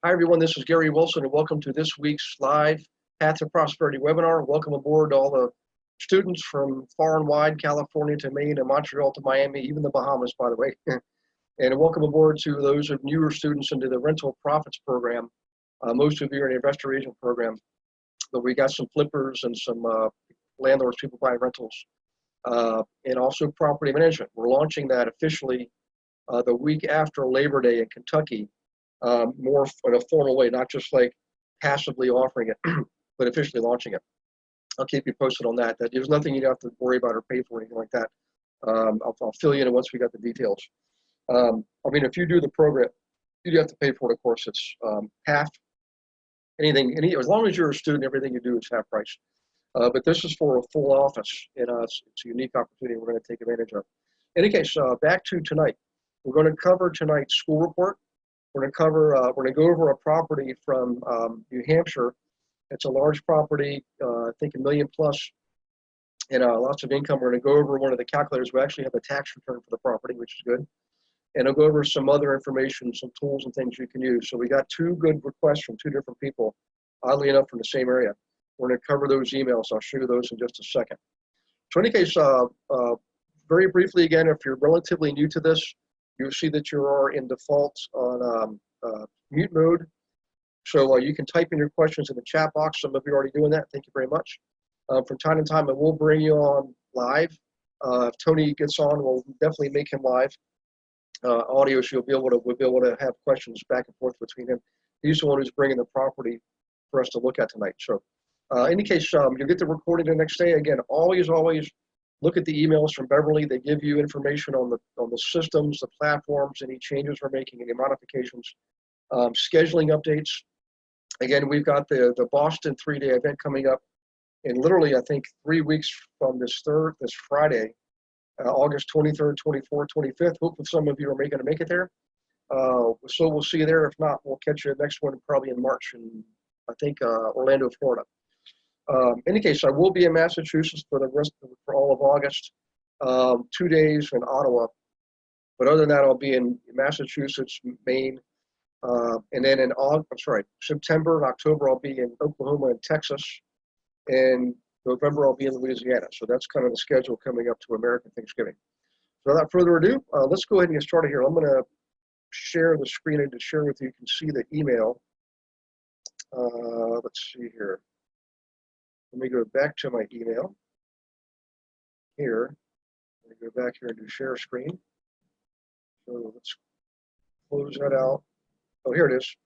Hi, everyone. This is Gary Wilson, and welcome to this week's live Path to Prosperity webinar. Welcome aboard all the students from far and wide, California to Maine and Montreal to Miami, even the Bahamas, by the way. And welcome aboard to those of newer students into the Rental Profits Program. Most of you are in the Investor Agent Program, but we got some flippers and some landlords, people buying rentals, and also property management. We're launching that officially the week after Labor Day in Kentucky. More in a formal way, not just like passively offering it, but officially launching it. I'll keep you posted on that. There's nothing you have to worry about or pay for or anything like that. I'll fill you in once we got the details. I mean, if you do the program, you do have to pay for it, of course. It's half anything, as long as you're a student, everything you do is half price. But this is for a full office, and it's a unique opportunity we're going to take advantage of. In any case, back to tonight. We're going to cover tonight's school report. We're going to cover, we're going to go over a property from New Hampshire. It's a large property, I think $1 million plus, and lots of income. We're going to go over one of the calculators. We actually have a tax return for the property, which is good. And I'll go over some other information, some tools and things you can use. So we got two good requests from two different people, oddly enough, from the same area. We're going to cover those emails. I'll show you those in just a second. So in any case, very briefly again, if you're relatively new to this, you'll see that you are in default on mute mode. So you can type in your questions in the chat box. Some of you are already doing that. Thank you very much. From time to time, I will bring you on live. If Tony gets on, we'll definitely make him live. Audio, so we'll be able to have questions back and forth between him. He's the one who's bringing the property for us to look at tonight. So in any case, you'll get the recording the next day. Again, always look at the emails from Beverly. They give you information on the systems, the platforms, any changes we're making, any modifications, scheduling updates. Again, we've got the Boston 3-day event coming up in literally, I think, 3 weeks from this Friday, August 23rd, 24th, 25th. Hopefully some of you are going to make it there. So we'll see you there. If not, we'll catch you next one probably in March in, I think, Orlando, Florida. In any case, I will be in Massachusetts for all of August, 2 days in Ottawa. But other than that, I'll be in Massachusetts, Maine, and then in September and October, I'll be in Oklahoma and Texas, and November I'll be in Louisiana. So that's kind of the schedule coming up to American Thanksgiving. So without further ado, let's go ahead and get started here. I'm going to share the screen and to share with you. You can see the email. Let's see here. Let me go back to my email here. Let me go back here and do share screen. So let's close that out. Oh, here it is.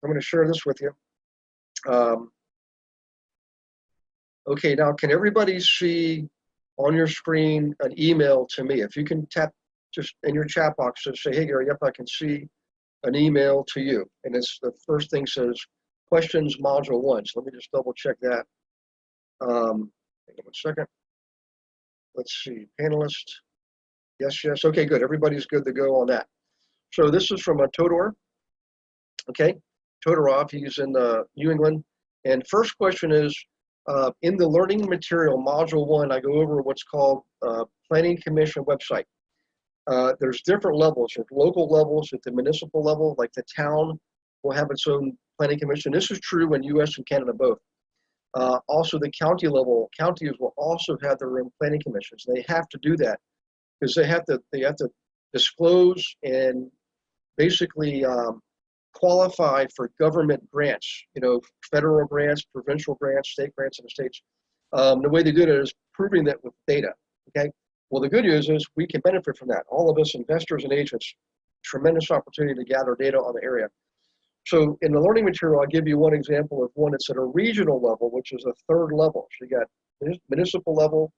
I'm going to share this with you. Okay, now can everybody see on your screen an email to me? If you can tap just in your chat box and say, hey, Gary, yep, I can see an email to you. And it's the first thing says questions module 1. So let me just double check that. Hang on 1 second. Let's see, panelist. Yes. Okay, good. Everybody's good to go on that. So this is from a Todor. Okay, Todorov. He's in New England. And first question is, in the learning material, module 1, I go over what's called Planning Commission website. There's different levels. There's local levels at the municipal level, like the town will have its own planning commission. This is true in US and Canada both. Also the county level, counties will also have their own planning commissions. They have to do that because they have to disclose and basically qualify for government grants, federal grants, provincial grants, state grants in the states. The way they do it is proving that with data, okay? Well, the good news is we can benefit from that. All of us investors and agents, tremendous opportunity to gather data on the area. So in the learning material, I'll give you one example of one that's at a regional level, which is a third level. So you got municipal level,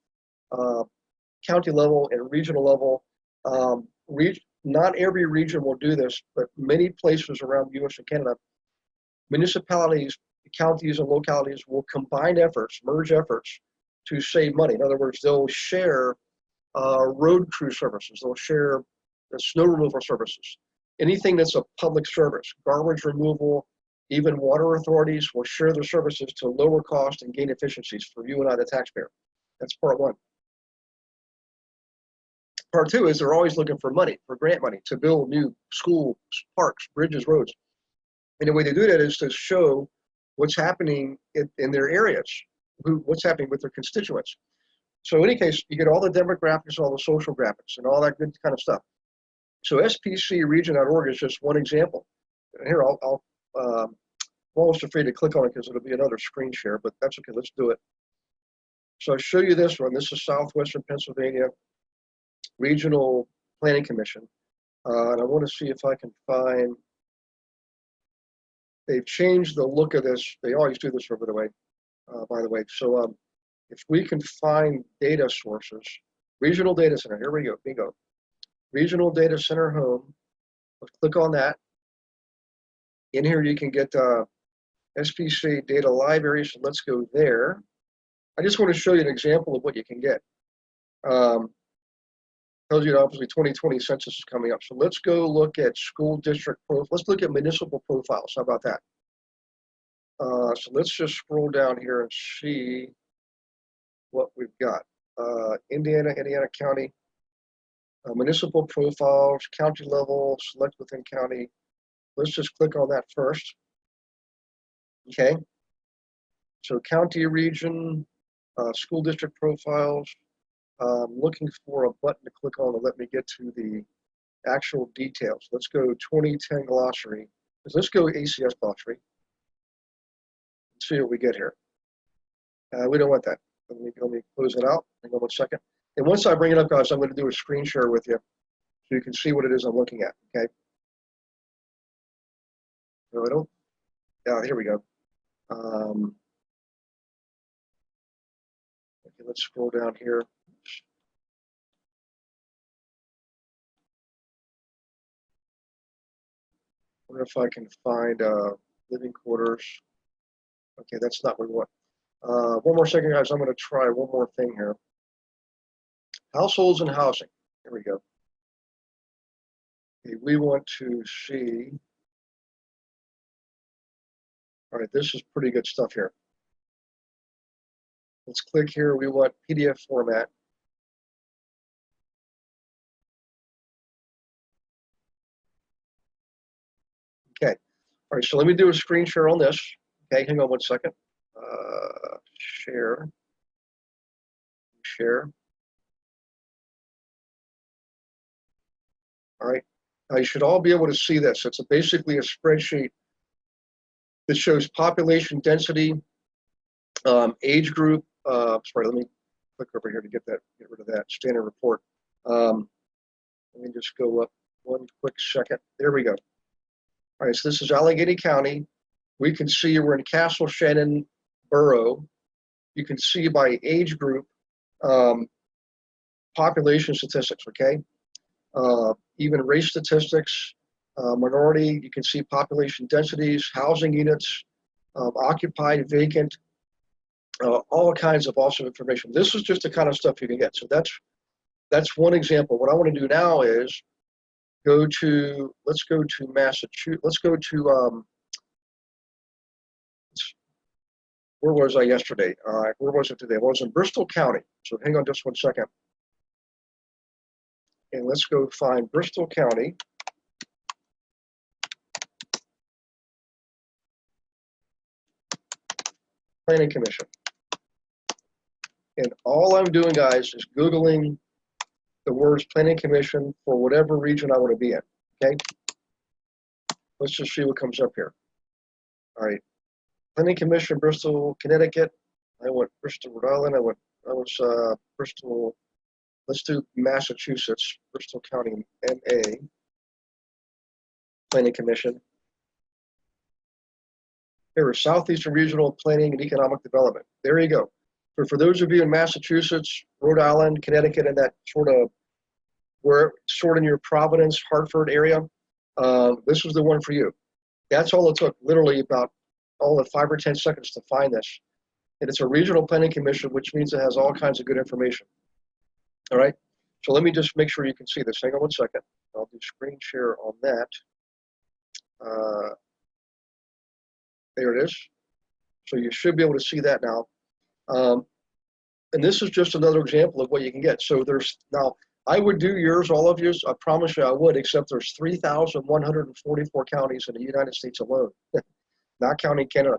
county level, and regional level. Not every region will do this, but many places around the US and Canada, municipalities, counties, and localities will combine efforts, merge efforts to save money. In other words, they'll share road crew services. They'll share the snow removal services. Anything that's a public service, garbage removal, even water authorities will share their services to lower cost and gain efficiencies for you and I, the taxpayer. That's part 1. Part 2 is they're always looking for money, for grant money, to build new schools, parks, bridges, roads. And the way they do that is to show what's happening in their areas, what's happening with their constituents. So in any case, you get all the demographics, all the social graphics, and all that good kind of stuff. So spcregion.org is just one example. And here, I'm almost afraid to click on it because it'll be another screen share, but that's okay, let's do it. So I'll show you this one. This is Southwestern Pennsylvania Regional Planning Commission. And I want to see if I can find, they've changed the look of this. They always do this, by the way. So if we can find data sources, regional data center, here we go, bingo. Regional data center home, let's click on that. In here you can get SPC data library, so let's go there. I just want to show you an example of what you can get. Tells you obviously 2020 census is coming up. So let's go look at school district profiles. Let's look at municipal profiles. How about that? So let's just scroll down here and see what we've got. Indiana County, municipal profiles, county level, select within county. Let's just click on that first. Okay. So county region, school district profiles. Looking for a button to click on to let me get to the actual details. Let's go 2010 glossary. Let's go ACS glossary. Let's see what we get here. We don't want that. Let me close it out. Hang on 1 second. And once I bring it up, guys, I'm going to do a screen share with you so you can see what it is I'm looking at. Okay. No, I don't. Yeah, here we go. Okay, let's scroll down here. I wonder if I can find living quarters. Okay, that's not what we want. One more second, guys. I'm going to try one more thing here. Households and housing. Here we go. Okay, we want to see. All right, this is pretty good stuff here. Let's click here. We want PDF format. Okay. All right, so let me do a screen share on this. Okay, hang on 1 second. Share. All right. Now you should all be able to see this. It's basically a spreadsheet that shows population density, age group. Sorry, let me click over here to get rid of that standard report. Let me just go up 1 quick second. There we go. All right, so this is Allegheny County. We can see we're in Castle Shannon Borough. You can see by age group, population statistics, okay? Even race statistics, minority, you can see population densities, housing units, occupied, vacant, all kinds of awesome information. This is just the kind of stuff you can get. So that's one example. What I want to do now is let's go to Massachusetts. Let's go to, where was I yesterday? Where was it today? Well, I was in Bristol County. So hang on just 1 second. And let's go find Bristol County. Planning Commission. And all I'm doing, guys, is Googling the words Planning Commission for whatever region I want to be in, okay? Let's just see what comes up here. All right, Planning Commission, Bristol, Connecticut. I went Bristol, Rhode Island. I was Bristol. Let's do Massachusetts, Bristol County, MA. Planning Commission. Here is Southeastern Regional Planning and Economic Development. There you go. For those of you in Massachusetts, Rhode Island, Connecticut, and that sort of in your Providence, Hartford area, this was the one for you. That's all it took, literally about all of 5 or 10 seconds to find this. And it's a regional planning commission, which means it has all kinds of good information. All right, so let me just make sure you can see this. Hang on 1 second. I'll do screen share on that. There it is. So you should be able to see that now. And this is just another example of what you can get. So there's now, I would do yours, all of yours. I promise you I would, except there's 3,144 counties in the United States alone, not counting Canada.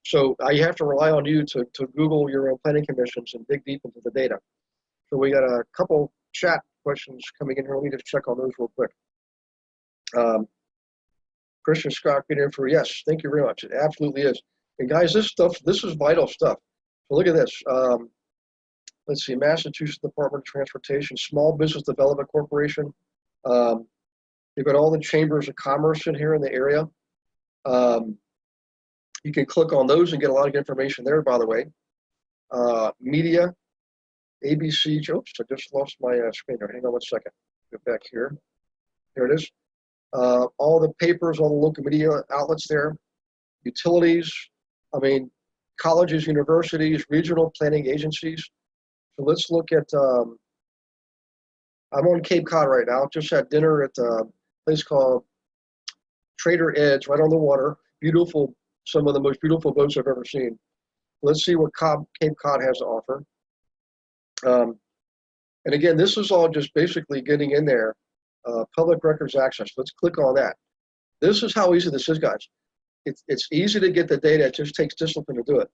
So I have to rely on you to Google your own planning commissions and dig deep into the data. So we got a couple chat questions coming in here. Let me just check on those real quick. Christian Scott, get in for yes. Thank you very much. It absolutely is. And guys, this is vital stuff. So look at this. Let's see, Massachusetts Department of Transportation, Small Business Development Corporation. They've got all the chambers of commerce in here in the area. You can click on those and get a lot of information there, by the way. Media, ABC, oops, I just lost my screen there. Hang on one second. Get back here. Here it is. All the papers, all the local media outlets there. Utilities, I mean, colleges, universities, regional planning agencies. So let's look at, I'm on Cape Cod right now. Just had dinner at a place called Trader Ed's right on the water. Beautiful, some of the most beautiful boats I've ever seen. Let's see what Cape Cod has to offer. And again, this is all just basically getting in there, public records access. Let's click on that. This is how easy this is, guys. It's easy to get the data. It just takes discipline to do it.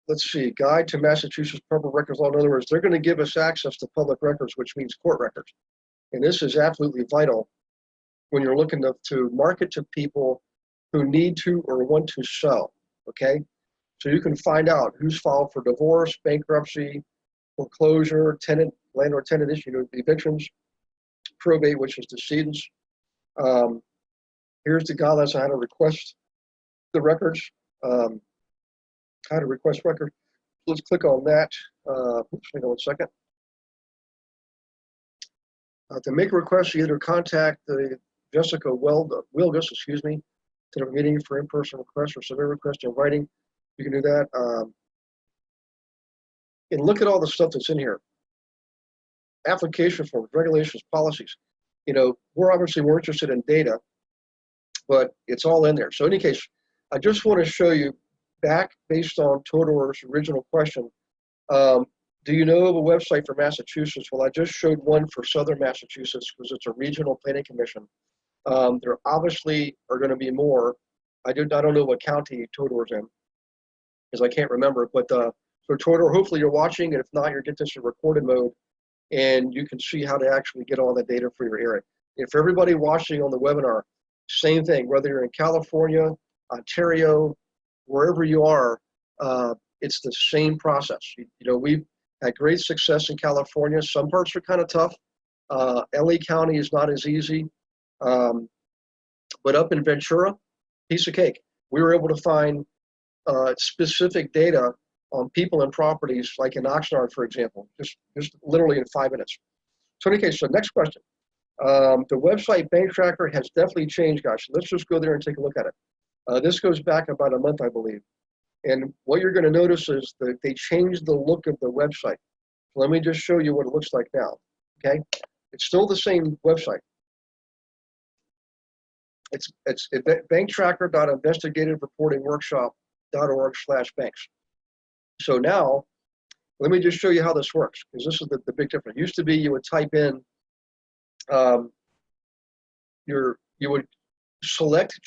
Let's see, Guide to Massachusetts Public Records Law. In other words, they're going to give us access to public records, which means court records. And this is absolutely vital when you're looking to market to people who need to or want to sell, okay? So you can find out who's filed for divorce, bankruptcy, foreclosure, landlord-tenant issue, evictions, probate, which is decedents. Here's the guidelines on how to request the records. How to request record. Let's click on that. Oops, hang on one second. To make a request, you either contact Jessica Wilgus, excuse me, to the meeting for in-person request or submit a request in writing. You can do that. And look at all the stuff that's in here. Application forms, regulations, policies. You know, we're obviously more interested in data, but it's all in there. So in any case, I just want to show you back based on Todor's original question. Do you know of a website for Massachusetts? Well, I just showed one for Southern Massachusetts because it's a regional planning commission. There obviously are going to be more. I don't know what county Todor's in because I can't remember. But so Todor, hopefully you're watching, and if not, you'll get this in recorded mode, and you can see how to actually get all the data for your area. And for everybody watching on the webinar, same thing. Whether you're in California, Ontario, wherever you are, it's the same process. You know, we've had great success in California. Some parts are kind of tough. LA County is not as easy. But up in Ventura, piece of cake. We were able to find specific data on people and properties, like in Oxnard, for example, just literally in 5 minutes. So in any case, so next question. The website Bank Tracker has definitely changed, guys. So let's just go there and take a look at it. This goes back about a month, I believe. And what you're going to notice is that they changed the look of the website. So let me just show you what it looks like now, okay? It's still the same website. It's banktracker.investigativereportingworkshop.org/banks. So now, let me just show you how this works, because this is the big difference. It used to be you would type in, you would select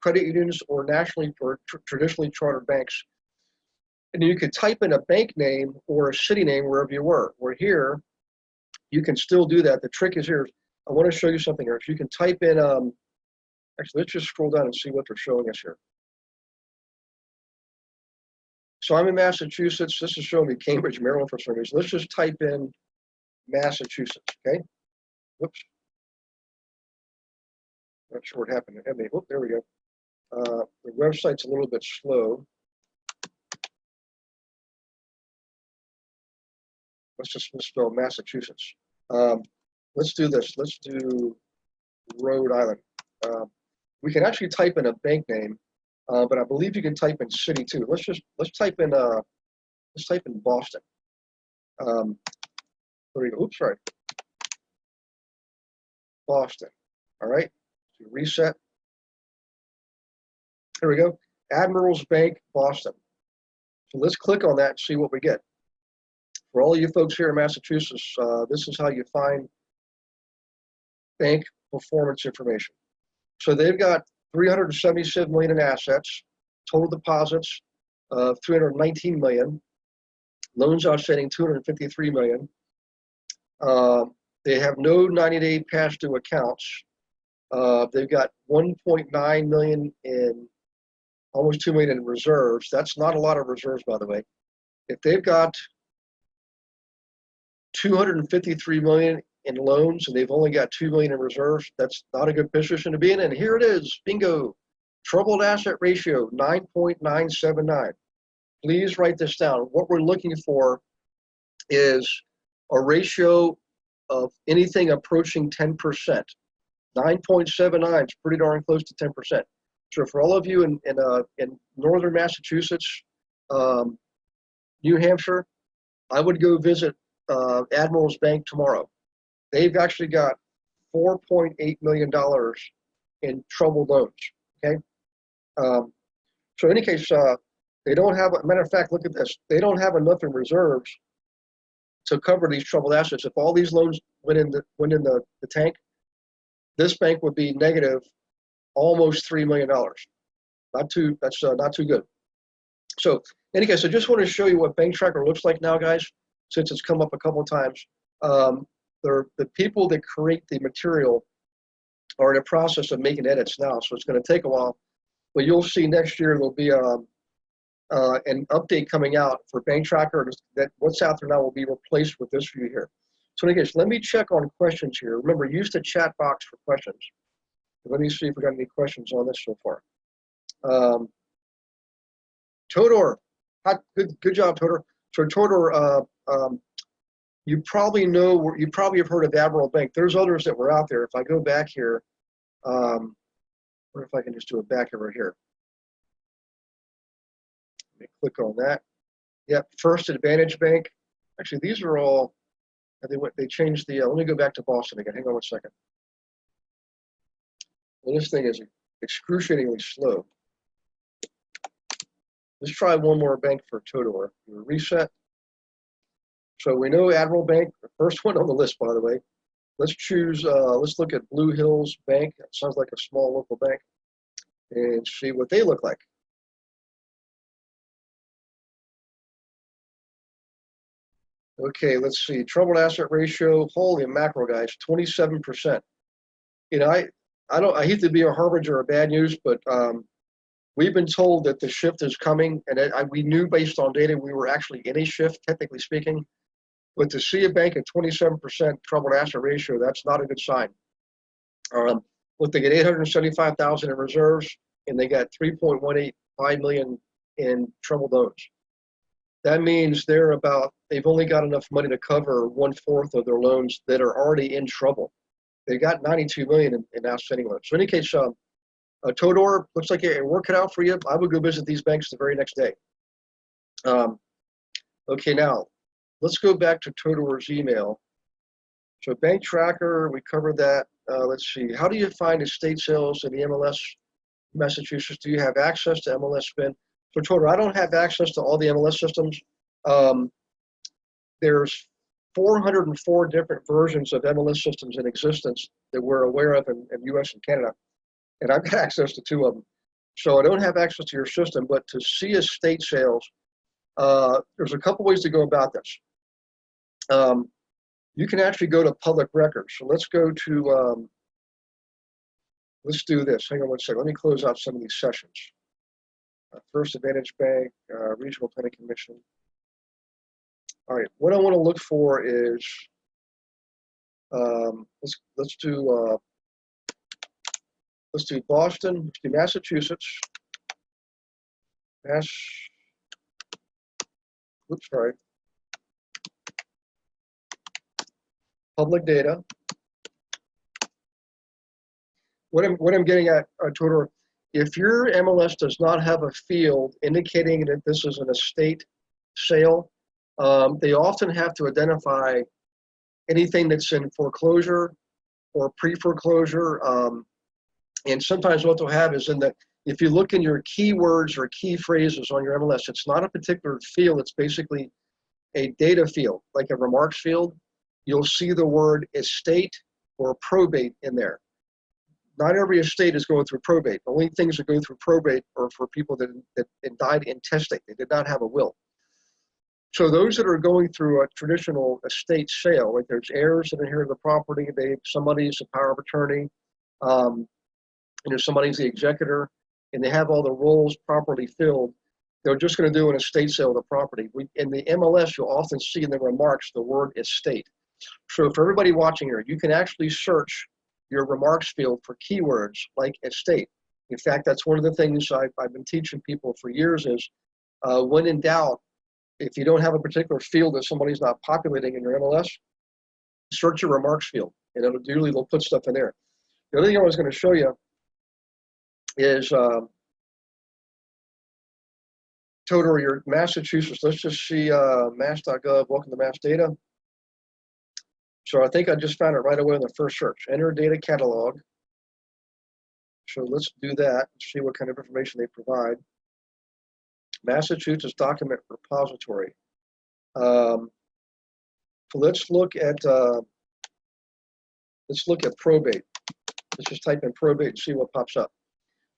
credit unions or nationally or traditionally chartered banks, and you could type in a bank name or a city name wherever you were. Where here, you can still do that. The trick is here. I want to show you something here. If you can type in, actually, let's just scroll down and see what they're showing us here. So I'm in Massachusetts. This is showing me Cambridge, Maryland for some reason. Let's just type in Massachusetts, okay? Whoops. Not sure what happened. Oh, there we go. The website's a little bit slow. Let's just misspell Massachusetts. Let's do this. Let's do Rhode Island. We can actually type in a bank name, but I believe you can type in city too. Let's type in Boston. There we go. Oops, sorry. Boston. All right. So reset. Here we go. Admirals Bank, Boston. So let's click on that and see what we get. For all you folks here in Massachusetts, this is how you find bank performance information. So they've got 377 million in assets, total deposits of 319 million, loans outstanding 253 million. They have no 90-day past due accounts. They've got 1.9 million in, almost 2 million in reserves. That's not a lot of reserves, by the way. If they've got 253 million in loans and they've only got 2 million in reserves, that's not a good position to be in. And here it is, bingo, troubled asset ratio 9.979. Please write this down. What we're looking for is a ratio of anything approaching 10%. 9.79 is pretty darn close to 10%. So for all of you in northern Massachusetts, New Hampshire, I would go visit Admiral's Bank tomorrow. They've actually got $4.8 million in troubled loans, okay? So in any case, they don't have, a matter of fact, look at this. They don't have enough in reserves to cover these troubled assets. If all these loans went in the tank, this bank would be negative almost $3 million. That's not too good. So in any case, I just want to show you what Bank Tracker looks like now, guys, since it's come up a couple of times. The people that create the material are in the process of making edits now, so it's going to take a while. But you'll see next year there'll be an update coming out for Bank Tracker. That what's out there now will be replaced with this view here. So in any case, let me check on questions here. Remember, use the chat box for questions. Let me see if we got any questions on this so far. Todor, good job, Todor. So Todor, you probably know, you probably have heard of Admiral Bank. There's others that were out there. If I go back here, or if I can just do it back over here. Let me click on that. Yep, First Advantage Bank. Actually, these are all, they changed the, let me go back to Boston again. Hang on one second. Well, this thing is excruciatingly slow. Let's try one more bank for Todor. Reset. So we know Admiral Bank, the first one on the list, by the way. Let's choose, let's look at Blue Hills Bank. It sounds like a small local bank. And see what they look like. Okay, let's see. Troubled asset ratio, holy mackerel, guys, 27%. You know, I hate to be a harbinger of bad news, but we've been told that the shift is coming, and we knew based on data we were actually in a shift, technically speaking. But to see a bank at 27% troubled asset ratio, that's not a good sign. Look, they get 875,000 in reserves, and they got 3.185 million in troubled loans. That means they've only got enough money to cover 1/4 of their loans that are already in trouble. They got 92 million in outstanding loans. So in any case, Todor, looks like it worked out for you. I would go visit these banks the very next day. Okay, now let's go back to Todor's email. So Bank Tracker, we covered that. Let's see. How do you find estate sales in the MLS Massachusetts? Do you have access to MLS Spin? So Todor, I don't have access to all the MLS systems. There's 404 different versions of MLS systems in existence that we're aware of in US and Canada. And I've got access to 2 of them. So I don't have access to your system, but to see estate sales, there's a couple ways to go about this. You can actually go to public records. So let's go to, let's do this. Hang on one second. Let me close out some of these sessions. First Advantage Bank, Regional Planning Commission. All right, what I want to look for is, let's do Boston, let's do Massachusetts. Oops, sorry. Public data. What I'm getting at, Todor, if your MLS does not have a field indicating that this is an estate sale, they often have to identify anything that's in foreclosure or pre-foreclosure. And sometimes what they'll have is if you look in your keywords or key phrases on your MLS, it's not a particular field. It's basically a data field, like a remarks field, you'll see the word estate or probate in there. Not every estate is going through probate. The only things that go through probate are for people that died intestate. They did not have a will. So those that are going through a traditional estate sale, like there's heirs that inherit the property, somebody's a power of attorney, somebody's the executor, and they have all the roles properly filled, they're just going to do an estate sale of the property. In the MLS, you'll often see in the remarks the word estate. So for everybody watching here, you can actually search your remarks field for keywords like estate. In fact, that's one of the things I've been teaching people for years is when in doubt, if you don't have a particular field that somebody's not populating in your MLS, search your remarks field, and they'll put stuff in there. The other thing I was going to show you is Todor, your Massachusetts. Let's just see mass.gov, welcome to mass data. So I think I just found it right away in the first search. Enter data catalog. So let's do that, see what kind of information they provide. Massachusetts document repository. So let's look at probate. Let's just type in probate and see what pops up.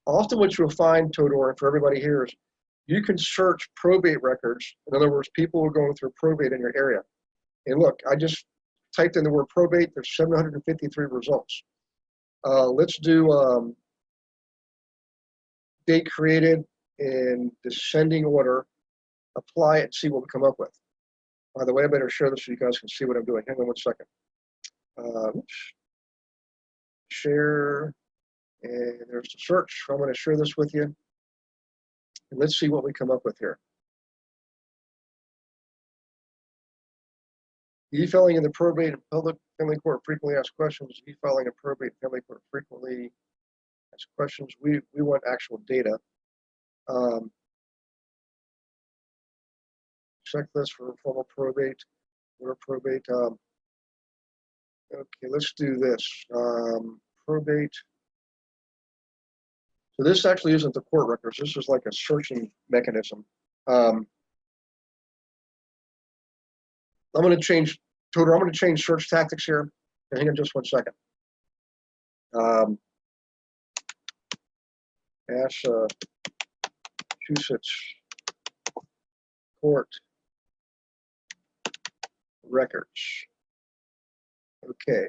Often what you'll find, Todor, and for everybody here, is you can search probate records. In other words, people who are going through probate in your area. And look, I just typed in the word probate. There's 753 results. Let's do date created in descending order, apply it, and see what we come up with. By the way, I better share this so you guys can see what I'm doing. Hang on 1 second. Share, and there's the search. I'm going to share this with you. And let's see what we come up with here. E-filing in the probate and public family court frequently asked questions. E-filing in probate and family court frequently asked questions. We want actual data. Checklist for formal probate, or probate. Okay, let's do this. Probate. So this actually isn't the court records. This is like a searching mechanism. I'm going to change, Todor, I'm going to change search tactics here. Hang on just 1 second. Massachusetts court records. Okay.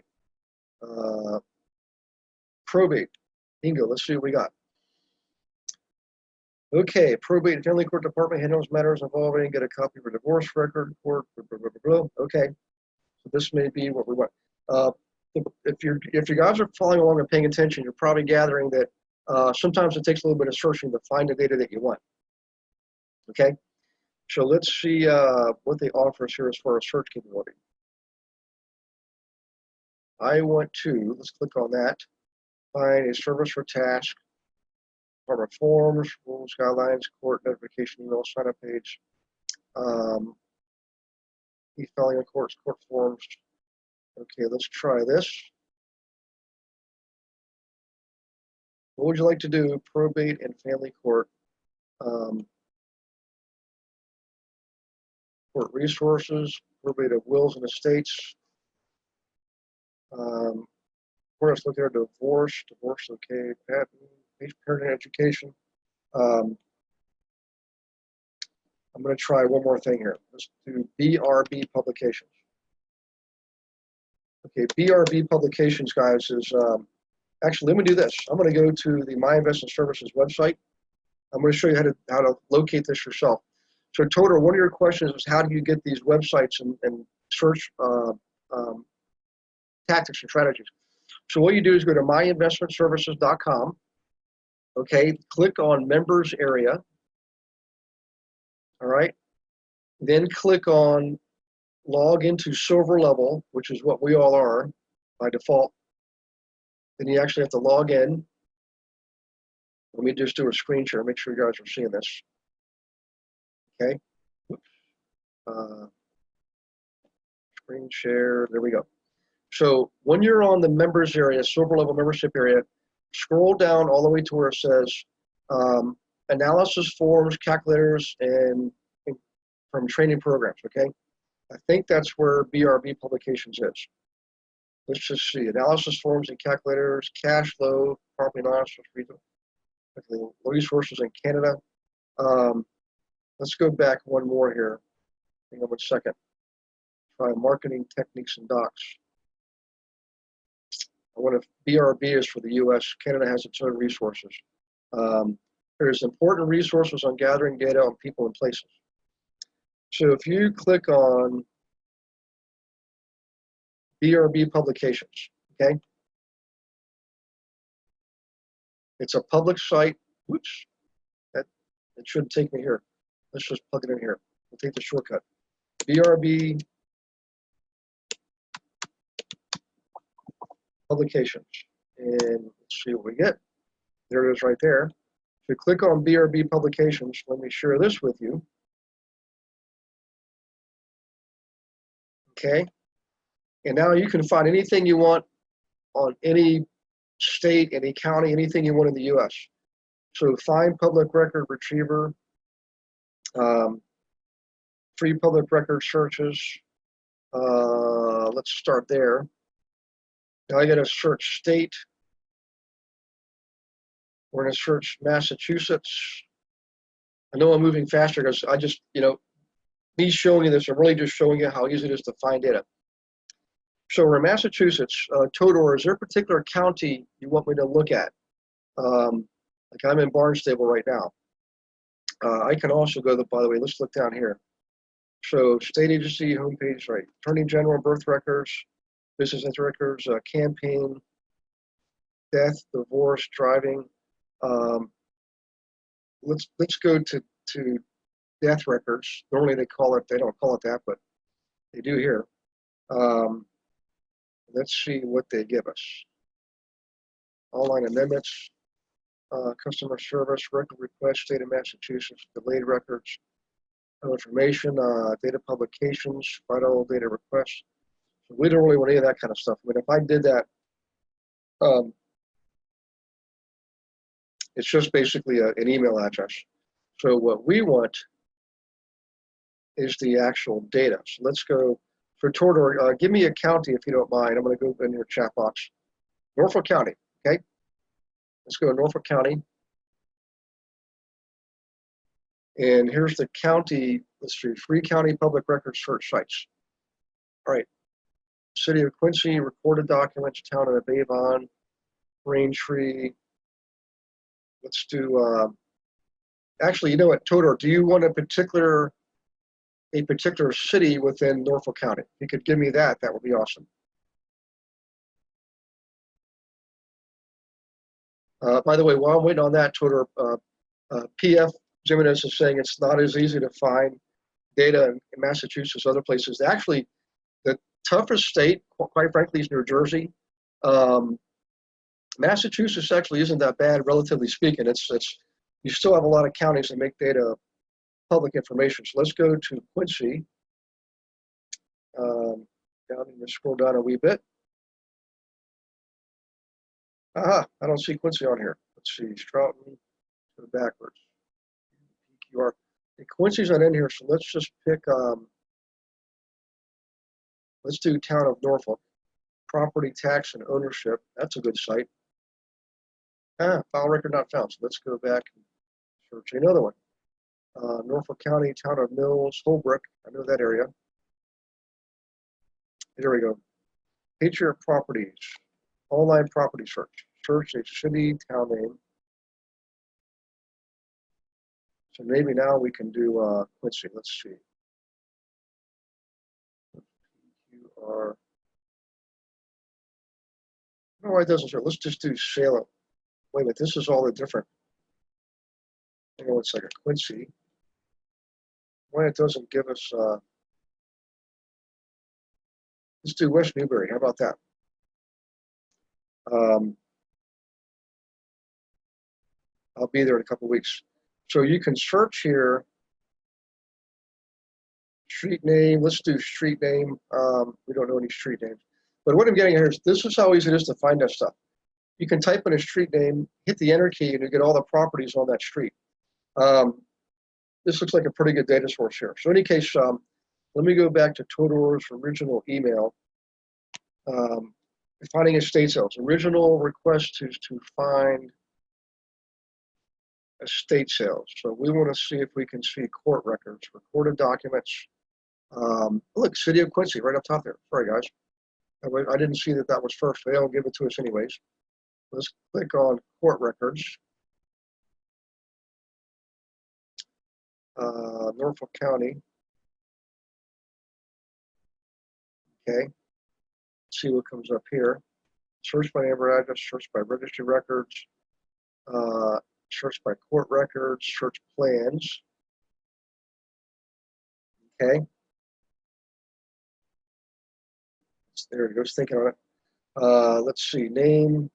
Probate. Bingo. Let's see what we got. Okay. Probate and family court department handles matters involving, get a copy of a divorce record, court, blah, blah, blah, blah, blah. Okay. So this may be what we want. If you guys are following along and paying attention, you're probably gathering that sometimes it takes a little bit of searching to find the data that you want. Okay. So let's see what they offer us here as far as search capability. I want to, let's click on that, find a service for task, department forms, rules, guidelines, court notification, email, sign up page, e-filing of court forms. Okay, let's try this. What would you like to do? Probate and family court. Court resources, probate of wills and estates. Let's look at divorce, okay, parenting education. I'm going to try one more thing here. Let's do BRB publications. Okay, BRB publications, guys, is actually, let me do this. I'm going to go to the My Investment Services website. I'm going to show you how to locate this yourself. So, Todor, one of your questions is how do you get these websites and search tactics and strategies? So what you do is go to myinvestmentservices.com. Okay, click on members area. All right, then click on log into silver level, which is what we all are by default. Then you actually have to log in. Let me just do a screen share, make sure you guys are seeing this. Okay. Screen share, there we go. So when you're on the members area, silver level membership area, scroll down all the way to where it says analysis forms, calculators, and from training programs, okay? I think that's where BRB Publications is. Let's just see. Analysis forms and calculators, cash flow, property analysis, resources in Canada. Let's go back one more here. Hang on one second. Try marketing techniques and docs. I want to, BRB is for the US. Canada has its own resources. There's important resources on gathering data on people and places. So if you click on BRB Publications, okay? It's a public site. Oops, it shouldn't take me here. Let's just plug it in here. We'll take the shortcut. BRB Publications. And let's see what we get. There it is right there. If you click on BRB Publications, let me share this with you. Okay. And now you can find anything you want on any state, any county, anything you want in the US. So find public record retriever, free public record searches. Let's start there. Now I got to search state. We're going to search Massachusetts. I know I'm moving faster because I just, me showing you this, I'm really just showing you how easy it is to find data. So we're in Massachusetts. Todor, is there a particular county you want me to look at? Like I'm in Barnstable right now. I can also go to, by the way, let's look down here. So state agency homepage, right? Attorney General, birth records, business records, campaign, death, divorce, driving. Let's go to death records. Normally they don't call it that, but they do here. Let's see what they give us. Online amendments, customer service, record request, state of Massachusetts, delayed records, information, data publications, vital data requests. So we don't really want any of that kind of stuff. But if I did that, it's just basically an email address. So what we want is the actual data. So let's go for Todor. Give me a county if you don't mind. I'm going to go in your chat box. Norfolk County, okay? Let's go to Norfolk County. And here's the county, let's see, free county public record search sites. All right. City of Quincy, recorded documents, town of Avon, Braintree. Let's do, actually, you know what, Todor, do you want a particular city within Norfolk County? If you could give me that, that would be awesome. By the way, while I'm waiting on that, Todor, PF Jimenez is saying it's not as easy to find data in Massachusetts, other places. Actually, the toughest state, quite frankly, is New Jersey. Massachusetts actually isn't that bad, relatively speaking. You still have a lot of counties that make data public information. So let's go to Quincy. Down and scroll down a wee bit. Aha, I don't see Quincy on here. Let's see, Stroughton, go backwards. PQR. Hey, Quincy's not in here, so let's just pick, let's do town of Norfolk. Property tax and ownership, that's a good site. File record not found, so let's go back and search another one. Norfolk County, town of Mills, Holbrook, I know that area. There we go. Patriot Properties, online property search. Search a city, town name. So maybe now we can do Quincy. Let's see. PQR. No, it doesn't show. Let's just do Salem. Wait a minute, this is all the different. Hang on one second. Quincy. Why it doesn't give us, let's do West Newbury. How about that? I'll be there in a couple of weeks. So you can search here, street name, let's do street name. We don't know any street names. But what I'm getting here is this is how easy it is to find that stuff. You can type in a street name, hit the enter key, and you get all the properties on that street. This looks like a pretty good data source here. So in any case, let me go back to Todor's original email. Finding estate sales. Original request is to find estate sales. So we want to see if we can see court records, recorded documents. Look, City of Quincy, right up top there. Sorry, guys. I didn't see that was first. They'll give it to us anyways. Let's click on court records. Norfolk County. Okay. See what comes up here. Search by neighbor address, search by registry records, search by court records, search plans. Okay. There it goes, thinking on it. Let's see, name.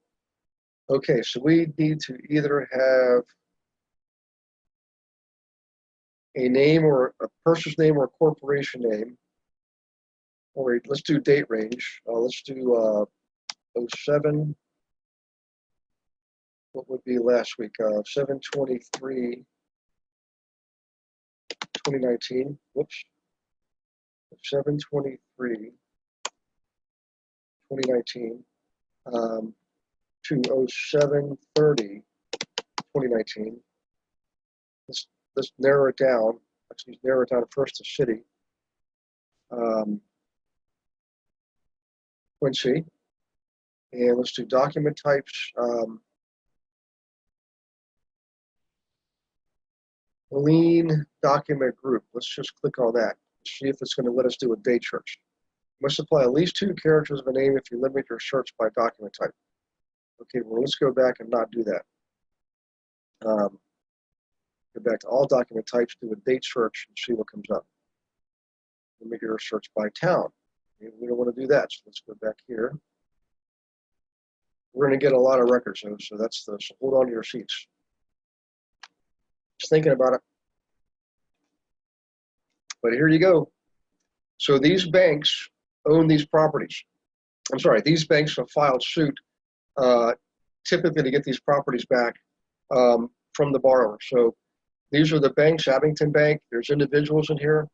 Okay, so we need to either have a name or a person's name or a corporation name. Or let's do date range. Let's do 07. What would be last week? 7/23/2019. Whoops. 7/23/2019 to 07/30/2019. Let's narrow it down. Actually, narrow it down first to city. Quincy. And let's do document types. Lean document group. Let's just click on that. See if it's going to let us do a date search. Must supply at least 2 characters of a name if you limit your search by document type. Okay, well, let's go back and not do that. Go back to all document types, do a date search, and see what comes up. Limit your search by town. We don't want to do that, so let's go back here. We're going to get a lot of records, so so hold on to your seats. Just thinking about it. But here you go. So these banks own these properties. I'm sorry, these banks have filed suit typically to get these properties back from the borrower. So these are the banks, Abington Bank. There's individuals in here.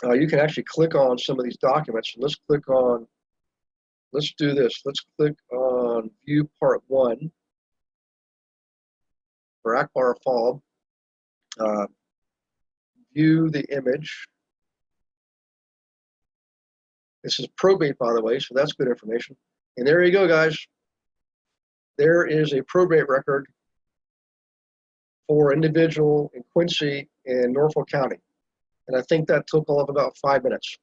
You can actually click on some of these documents. Let's do this. Let's click on View Part 1 for Akbar Fall. View the image. This is probate, by the way, so that's good information. And there you go, guys. There is a probate record for individual in Quincy in Norfolk County. And I think that took all of about 5 minutes.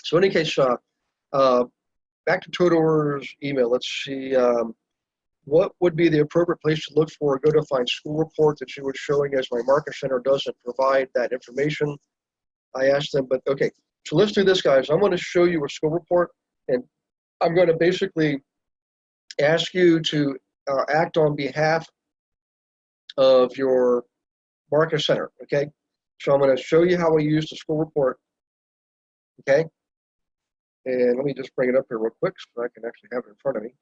So in any case, back to Todor's email. Let's see, what would be the appropriate place to look for or go to find school report that you were showing as my market center doesn't provide that information? I asked them, but okay. So let's do this, guys. I'm going to show you a school report, and I'm going to basically ask you to act on behalf of your market center, okay? So I'm going to show you how I use the school report, okay? And let me just bring it up here real quick so I can actually have it in front of me.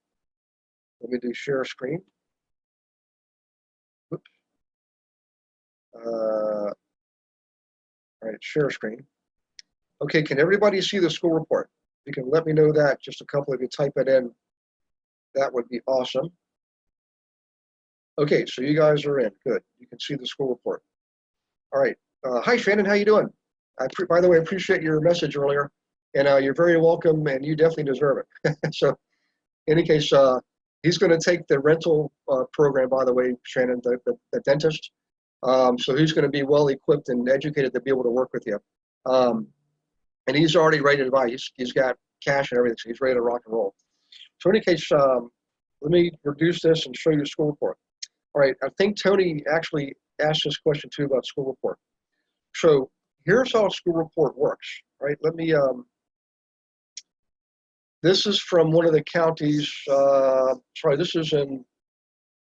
Let me do share screen. Oops. All right, share screen. Okay, can everybody see the school report? You can let me know that. Just a couple of you type it in. That would be awesome. Okay, so you guys are in. Good. You can see the school report. All right. Hi, Shannon. How you doing? By the way, I appreciate your message earlier, and you're very welcome, and you definitely deserve it. So, in any case, he's going to take the rental program. By the way, Shannon, the dentist. So he's going to be well equipped and educated to be able to work with you. And he's already ready to buy. He's got cash and everything, so he's ready to rock and roll. So in any case, let me reduce this and show you the school report. All right, I think Tony actually asked this question too about school report. So here's how a school report works, right? Let me, this is from one of the counties, sorry, this is in,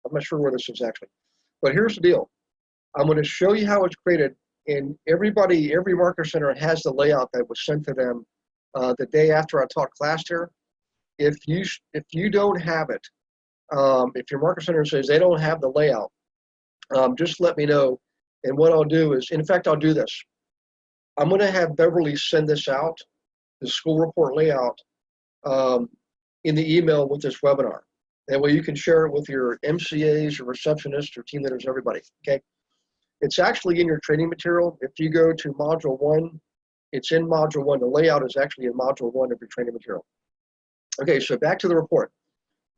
I'm not sure where this is actually, but here's the deal. I'm going to show you how it's created, and every market center has the layout that was sent to them the day after I taught class here. If you don't have it, if your market center says they don't have the layout, just let me know. And what I'll do is, in fact, I'll do this. I'm going to have Beverly send this out, the school report layout, in the email with this webinar. That way you can share it with your MCAs, your receptionists, your team leaders, everybody, okay? It's actually in your training material. If you go to module 1, it's in module 1. The layout is actually in module 1 of your training material. Okay, so back to the report.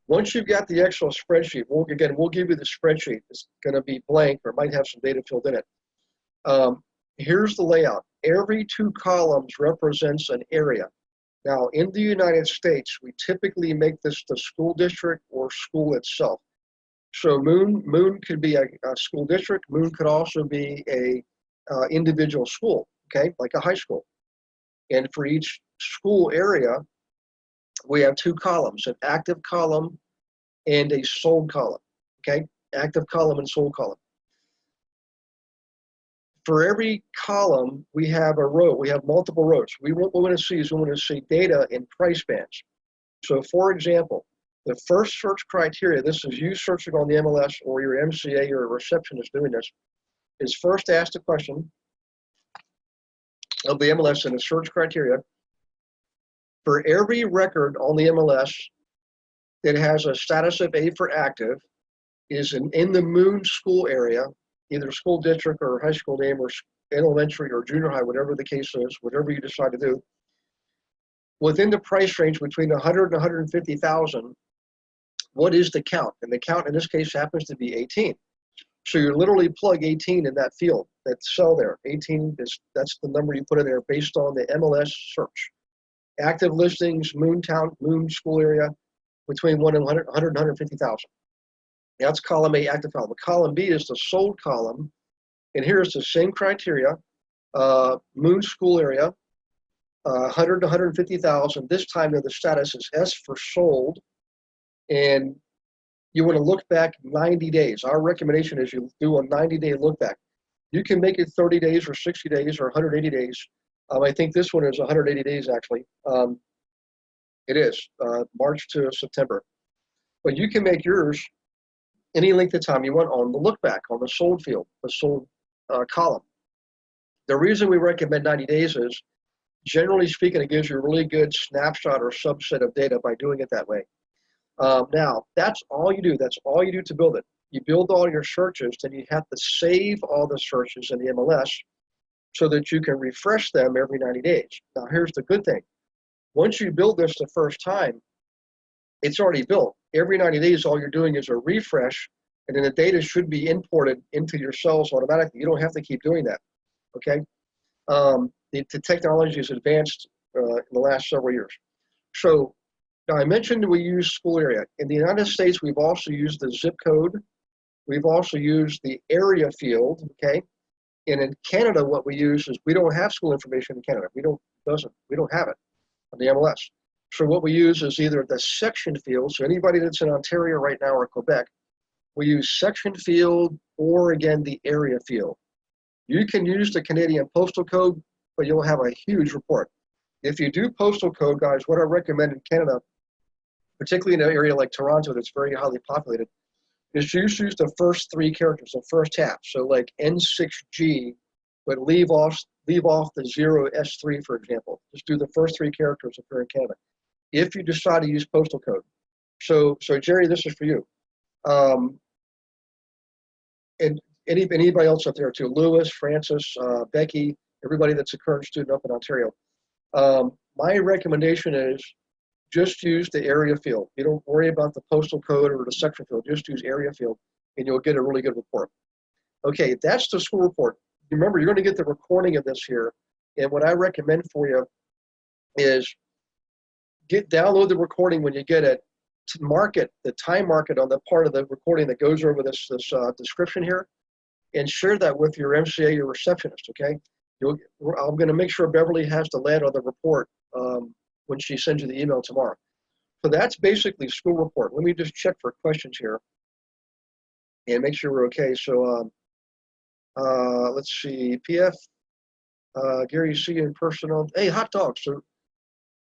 Once you've got the Excel spreadsheet, we'll give you the spreadsheet. It's going to be blank or it might have some data filled in it. Here's the layout. Every 2 columns represents an area. Now, in the United States, we typically make this the school district or school itself. So Moon could be a school district. Moon could also be a individual school, okay, like a high school. And for each school area, we have 2 columns, an active column and a sold column, okay? Active column and sold column. For every column, we have a row. We have multiple rows. What we want to see is we want to see data in price bands. So for example, the first search criteria, this is you searching on the MLS or your MCA or a receptionist doing this, is first ask the question of the MLS and the search criteria. For every record on the MLS that has a status of A for active, is in the Moon school area, either school district or high school name or elementary or junior high, whatever the case is, whatever you decide to do, within the price range between 100 and 150,000, what is the count? And the count in this case happens to be 18. So you literally plug 18 in that field, that cell there. 18 that's the number you put in there based on the MLS search. Active listings, Moon school area, between 100 and 150,000. That's column A, active column. Column B is the sold column, and here's the same criteria. Moon school area, 100 to 150,000. This time the status is S for sold, and you want to look back 90 days. Our recommendation is you do a 90-day look back. You can make it 30 days or 60 days or 180 days. I think this one is 180 days actually. It is March to September. But you can make yours any length of time you want on the look back, on the sold field, the sold column. The reason we recommend 90 days is, generally speaking, it gives you a really good snapshot or subset of data by doing it that way. Now, that's all you do. That's all you do to build it. You build all your searches, then you have to save all the searches in the MLS so that you can refresh them every 90 days. Now, here's the good thing. Once you build this the first time, it's already built. Every 90 days, all you're doing is a refresh, and then the data should be imported into your cells automatically. You don't have to keep doing that, okay? The technology has advanced in the last several years. So now I mentioned we use school area. In the United States, we've also used the zip code. We've also used the area field, okay? And in Canada, what we use is we don't have school information in Canada. We don't have it on the MLS. So what we use is either the section field. So anybody that's in Ontario right now or Quebec, we use section field or again, the area field. You can use the Canadian postal code, but you'll have a huge report. If you do postal code, guys, what I recommend in Canada, particularly in an area like Toronto that's very highly populated, is to use the first 3 characters, the first half. So like N6G, but leave off the 0S3, for example. Just do the first 3 characters if you're in Canada, if you decide to use postal code. So Jerry, this is for you. And anybody else up there too, Lewis, Francis, Becky, everybody that's a current student up in Ontario. My recommendation is just use the area field. You don't worry about the postal code or the section field, just use area field and you'll get a really good report. Okay, that's the school report. Remember, you're going to get the recording of this here. And what I recommend for you is download the recording when you get it, to mark it, the time mark it on the part of the recording that goes over this description here, and share that with your MCA, your receptionist, okay? I'm going to make sure Beverly has the lead on the report when she sends you the email tomorrow. So that's basically school report. Let me just check for questions here and make sure we're okay. So let's see, PF, Gary, see you in person on, hey, hot dogs. So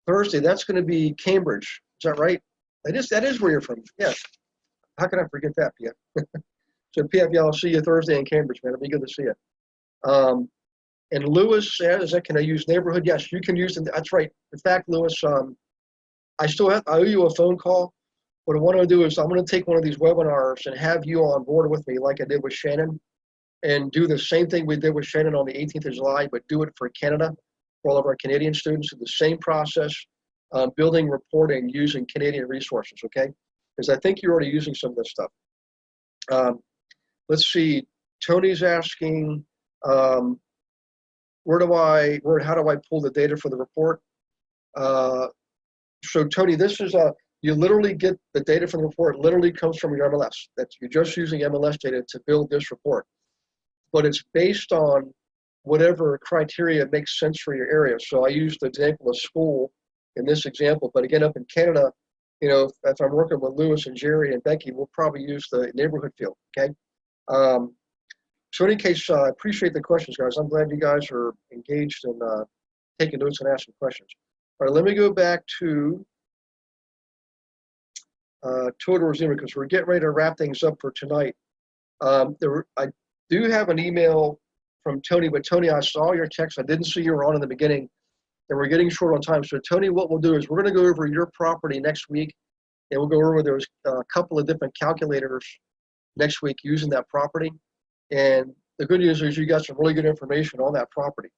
Thursday, that's going to be Cambridge. Is that right? That is where you're from. Yeah. How can I forget that, PF? So PF, yeah, I'll see you Thursday in Cambridge, man. It'll be good to see you. And Lewis says, can I use neighborhood? Yes, you can use it. That's right. In fact, Lewis, I owe you a phone call. What I want to do is I'm going to take one of these webinars and have you on board with me like I did with Shannon and do the same thing we did with Shannon on the 18th of July, but do it for Canada, for all of our Canadian students. The same process, building reporting using Canadian resources, okay? Because I think you're already using some of this stuff. Let's see, Tony's asking, how do I pull the data for the report? So Tony, this is you literally get the data from the report, literally comes from your MLS. You're just using MLS data to build this report. But it's based on whatever criteria makes sense for your area. So I used the example of school in this example, but again, up in Canada, you know, if I'm working with Lewis and Jerry and Becky, we'll probably use the neighborhood field, okay? So in any case, I appreciate the questions, guys. I'm glad you guys are engaged and taking notes and asking questions. All right, let me go back to Tudor's email because we're getting ready to wrap things up for tonight. I do have an email from Tony, but Tony, I saw your text. I didn't see you were on in the beginning, and we're getting short on time. So Tony, what we'll do is we're going to go over your property next week, and we'll go over those couple of different calculators next week using that property. And the good news is you got some really good information on that property.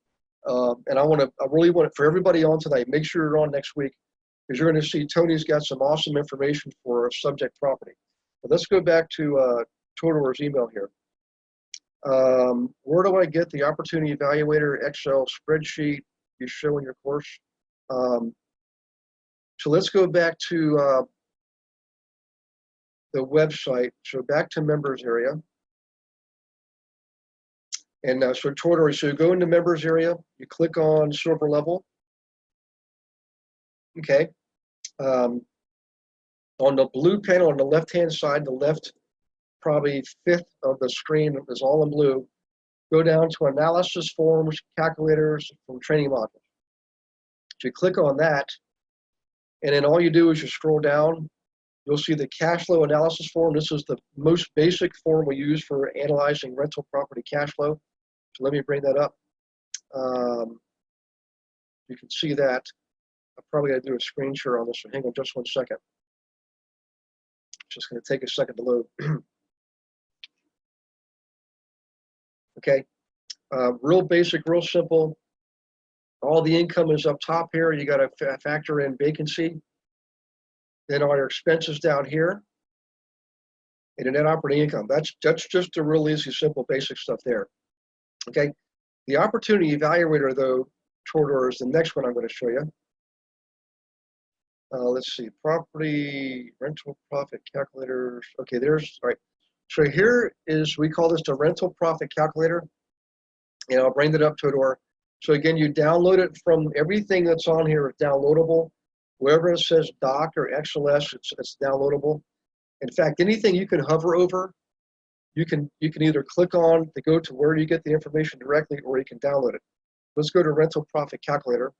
And I really want it for everybody on tonight. Make sure you're on next week because you're going to see Tony's got some awesome information for a subject property. But let's go back to Tudor's email here. Where do I get the opportunity evaluator Excel spreadsheet you show in your course? So let's go back to the website. So back to members area. And so Tudor, so you go into members area, you click on silver level. Okay. On the blue panel on the left-hand side, the left probably fifth of the screen is all in blue. Go down to analysis forms, calculators from training modules. So you click on that, and then all you do is you scroll down. You'll see the cash flow analysis form. This is the most basic form we use for analyzing rental property cash flow. So let me bring that up. You can see that. I'm probably going to do a screen share on this, so hang on just 1 second. It's just going to take a second to load. Okay, real basic, real simple. All the income is up top here. You got to factor in vacancy. Then all your expenses down here. And the net operating income. That's just the real easy, simple, basic stuff there. Okay, the opportunity evaluator, though, Tudor, is the next one I'm going to show you. Let's see, property rental profit calculators. Okay, there's, all right. So here is, we call this the rental profit calculator. And I'll bring that up, Tudor. So again, you download it from everything that's on here is downloadable. Wherever it says doc or XLS, it's downloadable. In fact, anything you can hover over, you can either click on to go to where you get the information directly, or you can download it. Let's go to rental profit calculator.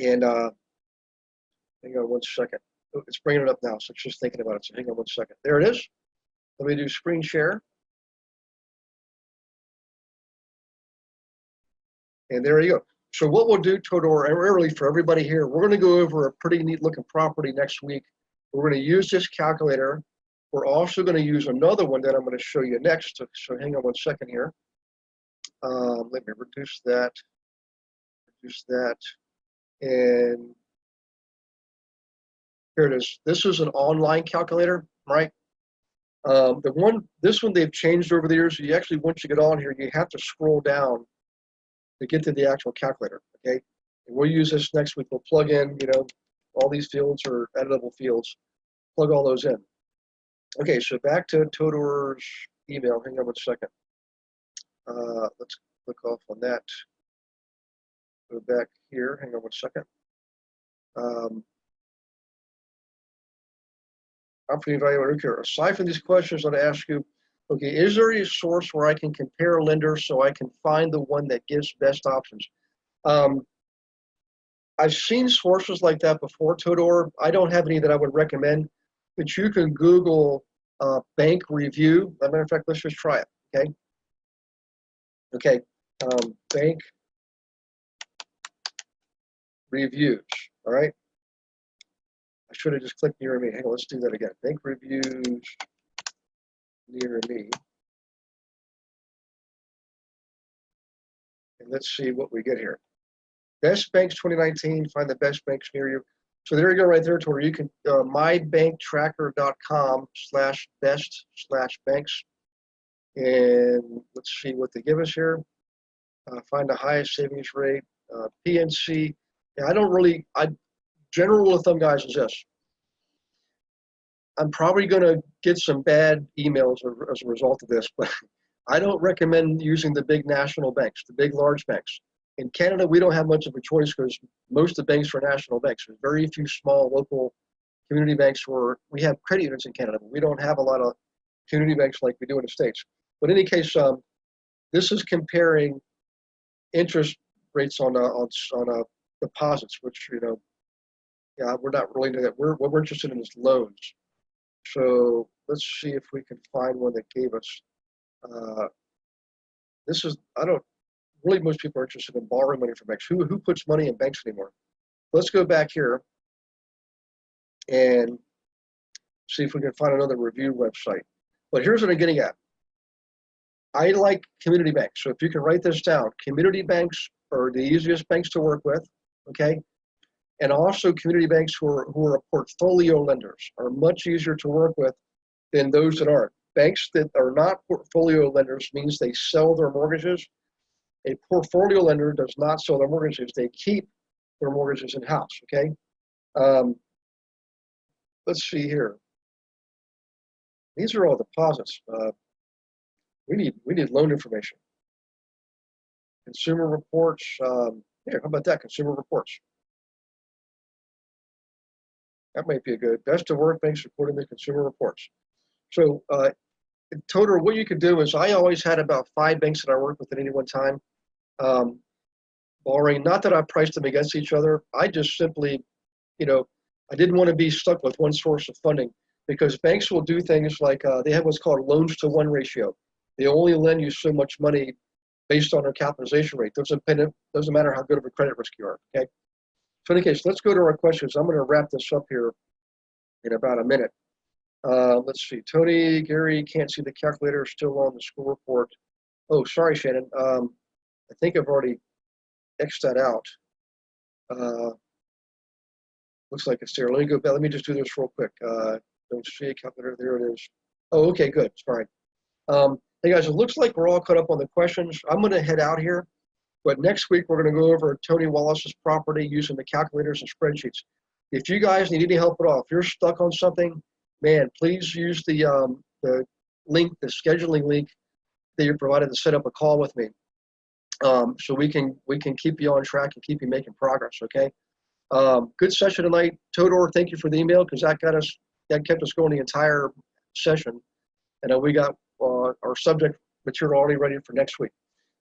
And hang on 1 second. Oh, it's bringing it up now, so it's just thinking about it. So hang on 1 second. There it is. Let me do screen share. And there you go. So what we'll do, Tudor, and really for everybody here, we're going to go over a pretty neat looking property next week. We're going to use this calculator. We're also going to use another one that I'm going to show you next. So hang on 1 second here. Let me reduce that. And here it is. This is an online calculator, right? This one they've changed over the years. You actually, once you get on here, you have to scroll down to get to the actual calculator, okay? And we'll use this next week. We'll plug in, all these fields are editable fields. Plug all those in. Okay, so back to Tudor's email. Hang on 1 second. Let's click off on that. Go back here. Hang on 1 second. Opportunity evaluator. Okay, aside from these questions, I'm going to ask you, okay, is there a source where I can compare lenders so I can find the one that gives best options? I've seen sources like that before, Tudor. I don't have any that I would recommend, but you can Google bank review. As a matter of fact, let's just try it, okay? Okay, Bank reviews, all right? I should have just clicked near me. Hang on, let's do that again. Bank reviews near me. And let's see what we get here. Best banks 2019, find the best banks near you. So there you go right there to where you can, mybanktracker.com/best/banks. And let's see what they give us here. Find the highest savings rate. PNC. Yeah, general rule of thumb, guys, is this. I'm probably going to get some bad emails as a result of this, but I don't recommend using the big national banks, the big large banks. In Canada, we don't have much of a choice because most of the banks are national banks. There's very few small local community banks where we have credit unions in Canada, but we don't have a lot of community banks like we do in the States. But in any case, this is comparing interest rates on deposits, which, yeah, we're not really into that. What we're interested in is loans. So let's see if we can find one that gave us. Most people are interested in borrowing money from banks. Who puts money in banks anymore? Let's go back here and see if we can find another review website. But here's what I'm getting at. I like community banks. So if you can write this down, community banks are the easiest banks to work with, okay? And also community banks who are portfolio lenders are much easier to work with than those that aren't. Banks that are not portfolio lenders means they sell their mortgages. A portfolio lender does not sell their mortgages. They keep their mortgages in-house, okay? Let's see here. These are all deposits. We need loan information. Consumer reports. Here, how about that? Consumer reports. That might be a good. Best to work banks according to consumer reports. So in total, what you could do is I always had about 5 banks that I worked with at any one time. Borrowing, not that I priced them against each other. I just simply, I didn't want to be stuck with one source of funding because banks will do things like they have what's called loans to one ratio. They only lend you so much money based on their capitalization rate. Doesn't matter how good of a credit risk you are, okay? So in any case, let's go to our questions. I'm going to wrap this up here in about a minute. Let's see. Tony, Gary, can't see the calculator, still on the school report. Oh, sorry, Shannon. I think I've already X'd that out. Looks like it's there. Let me go back. Let me just do this real quick. Don't see a calculator. There it is. Oh, okay, good. Sorry. Hey, guys, it looks like we're all caught up on the questions. I'm going to head out here. But next week, we're going to go over Tony Wallace's property using the calculators and spreadsheets. If you guys need any help at all, if you're stuck on something, man, please use the link, the scheduling link that you provided to set up a call with me. So we can keep you on track and keep you making progress, okay? Good session tonight. Todor, thank you for the email because that kept us going the entire session. And we got our subject material already ready for next week.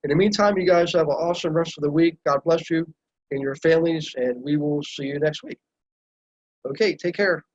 In the meantime, you guys have an awesome rest of the week. God bless you and your families, and we will see you next week. Okay, take care.